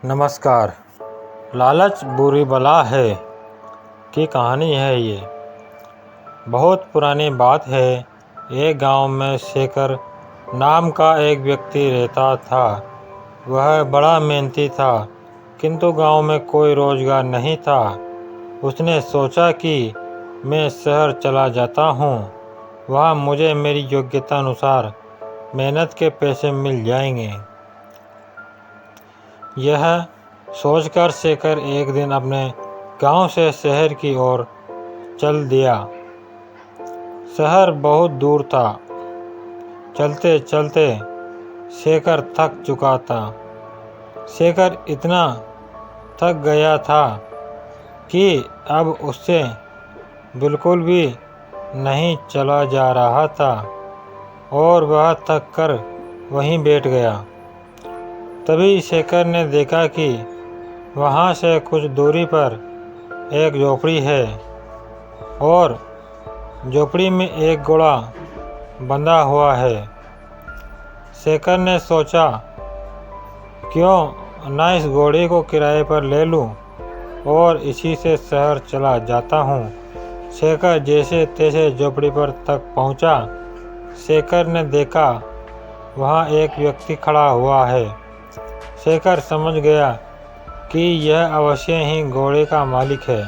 नमस्कार। लालच बुरी बला है की कहानी है ये। बहुत पुरानी बात है। एक गांव में शेखर नाम का एक व्यक्ति रहता था। वह बड़ा मेहनती था, किंतु गांव में कोई रोजगार नहीं था। उसने सोचा कि मैं शहर चला जाता हूँ, वहाँ मुझे मेरी योग्यता अनुसार मेहनत के पैसे मिल जाएंगे। यह सोचकर शेखर एक दिन अपने गांव से शहर की ओर चल दिया। शहर बहुत दूर था। चलते चलते शेखर थक चुका था। शेखर इतना थक गया था कि अब उससे बिल्कुल भी नहीं चला जा रहा था और वह थक कर वहीं बैठ गया। तभी शेखर ने देखा कि वहाँ से कुछ दूरी पर एक झोपड़ी है और झोपड़ी में एक घोड़ा बंधा हुआ है। शेखर ने सोचा, क्यों ना इस घोड़े को किराए पर ले लूं और इसी से शहर चला जाता हूँ। शेखर जैसे तैसे झोपड़ी पर तक पहुँचा। शेखर ने देखा वहाँ एक व्यक्ति खड़ा हुआ है। शेखर समझ गया कि यह अवश्य ही घोड़े का मालिक है।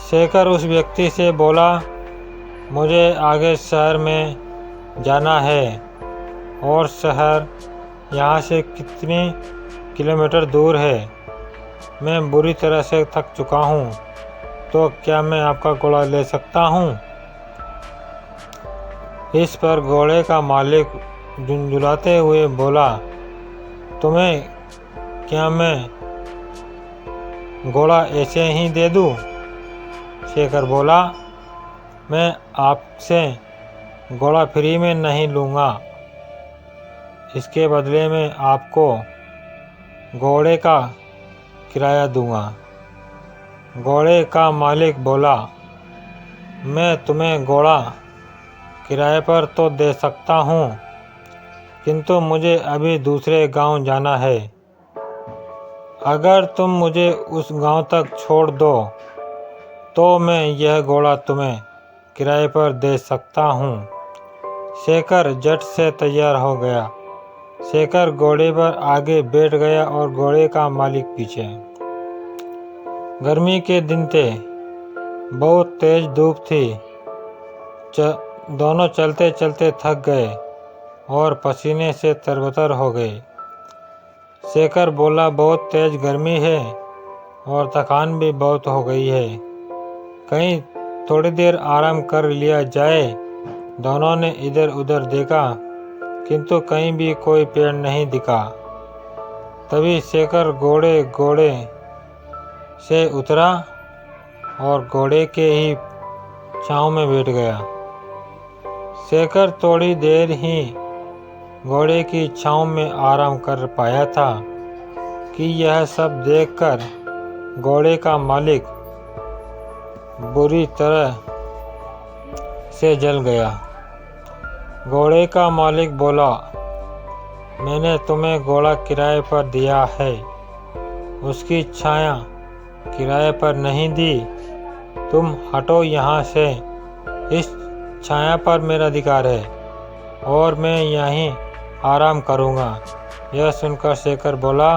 शेखर उस व्यक्ति से बोला, मुझे आगे शहर में जाना है और शहर यहाँ से कितने किलोमीटर दूर है। मैं बुरी तरह से थक चुका हूँ, तो क्या मैं आपका घोड़ा ले सकता हूँ? इस पर घोड़े का मालिक झुंझुलाते हुए बोला, तुम्हें क्या मैं घोड़ा ऐसे ही दे दूँ? शेखर बोला, मैं आपसे घोड़ा फ्री में नहीं लूँगा। इसके बदले में आपको घोड़े का किराया दूँगा। घोड़े का मालिक बोला, मैं तुम्हें घोड़ा किराए पर तो दे सकता हूँ, किंतु मुझे अभी दूसरे गांव जाना है। अगर तुम मुझे उस गांव तक छोड़ दो तो मैं यह घोड़ा तुम्हें किराए पर दे सकता हूँ। शेखर झट से तैयार हो गया। शेखर घोड़े पर आगे बैठ गया और घोड़े का मालिक पीछे। गर्मी के दिन थे, बहुत तेज धूप थी। दोनों चलते चलते थक गए और पसीने से तरबतर हो गए। शेखर बोला, बहुत तेज गर्मी है और थकान भी बहुत हो गई है, कहीं थोड़ी देर आराम कर लिया जाए। दोनों ने इधर उधर देखा, किंतु कहीं भी कोई पेड़ नहीं दिखा। तभी शेखर घोड़े से उतरा और घोड़े के ही छांव में बैठ गया। शेखर थोड़ी देर ही घोड़े की छांव में आराम कर पाया था कि यह सब देखकर घोड़े का मालिक बुरी तरह से जल गया। घोड़े का मालिक बोला, मैंने तुम्हें घोड़ा किराए पर दिया है, उसकी छाया किराए पर नहीं दी। तुम हटो यहाँ से, इस छाया पर मेरा अधिकार है और मैं यहीं आराम करूँगा। यह सुनकर शेखर बोला,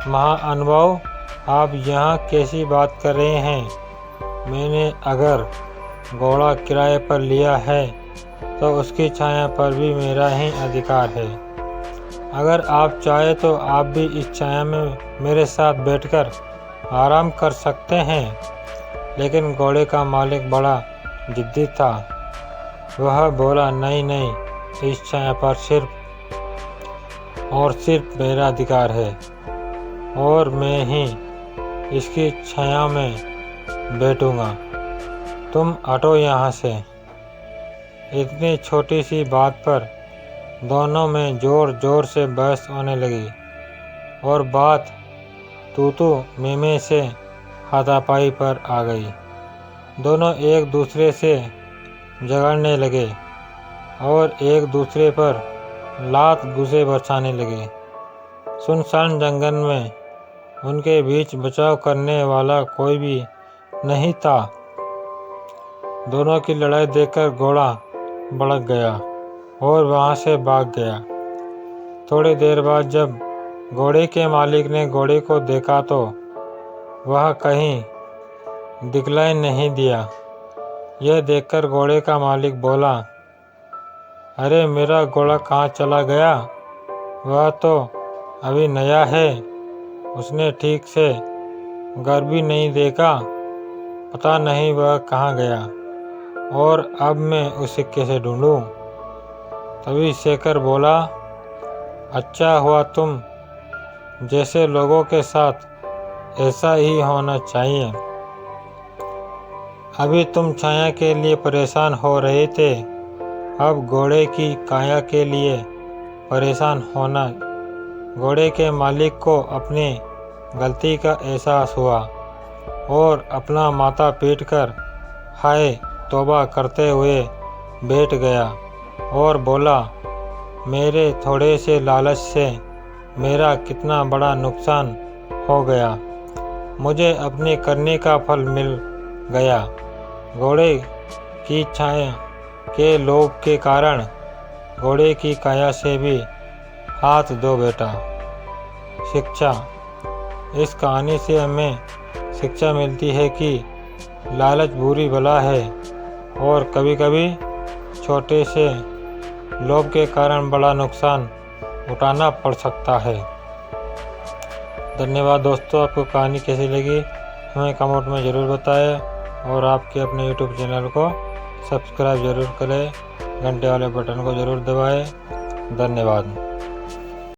महाअनुभव, आप यहाँ कैसी बात कर रहे हैं? मैंने अगर घोड़ा किराए पर लिया है तो उसकी छाया पर भी मेरा ही अधिकार है। अगर आप चाहे तो आप भी इस छाया में मेरे साथ बैठकर आराम कर सकते हैं। लेकिन घोड़े का मालिक बड़ा जिद्दी था। वह बोला, नहीं नहीं, इस छाया पर सिर्फ और सिर्फ मेरा अधिकार है और मैं ही इसकी छाया में बैठूंगा। तुम हटो यहाँ से। इतनी छोटी सी बात पर दोनों में जोर जोर से बहस होने लगी और बात तू मैं से हाथापाई पर आ गई। दोनों एक दूसरे से झगड़ने लगे और एक दूसरे पर लात घूंसे बरसाने लगे। सुनसान जंगल में उनके बीच बचाव करने वाला कोई भी नहीं था। दोनों की लड़ाई देखकर घोड़ा भड़क गया और वहां से भाग गया। थोड़ी देर बाद जब घोड़े के मालिक ने घोड़े को देखा तो वह कहीं दिखलाई नहीं दिया। यह देखकर घोड़े का मालिक बोला, अरे मेरा घोड़ा कहाँ चला गया? वह तो अभी नया है, उसने ठीक से घर भी नहीं देखा, पता नहीं वह कहाँ गया और अब मैं उसे कैसे ढूंढूं? तभी शेखर बोला, अच्छा हुआ तुम जैसे लोगों के साथ ऐसा ही होना चाहिए। अभी तुम छाया के लिए परेशान हो रहे थे, अब घोड़े की काया के लिए परेशान होना। घोड़े के मालिक को अपनी गलती का एहसास हुआ और अपना माथा पीटकर हाय तौबा करते हुए बैठ गया और बोला, मेरे थोड़े से लालच से मेरा कितना बड़ा नुकसान हो गया। मुझे अपने करने का फल मिल गया। घोड़े की छाया के लोभ के कारण घोड़े की काया से भी हाथ धो बेटा। शिक्षा। इस कहानी से हमें शिक्षा मिलती है कि लालच बुरी बला है और कभी कभी छोटे से लोभ के कारण बड़ा नुकसान उठाना पड़ सकता है। धन्यवाद दोस्तों, आपको कहानी कैसी लगी हमें कमेंट में ज़रूर बताएं और आपके अपने YouTube चैनल को सब्सक्राइब ज़रूर करें, घंटे वाले बटन को ज़रूर दबाएं। धन्यवाद।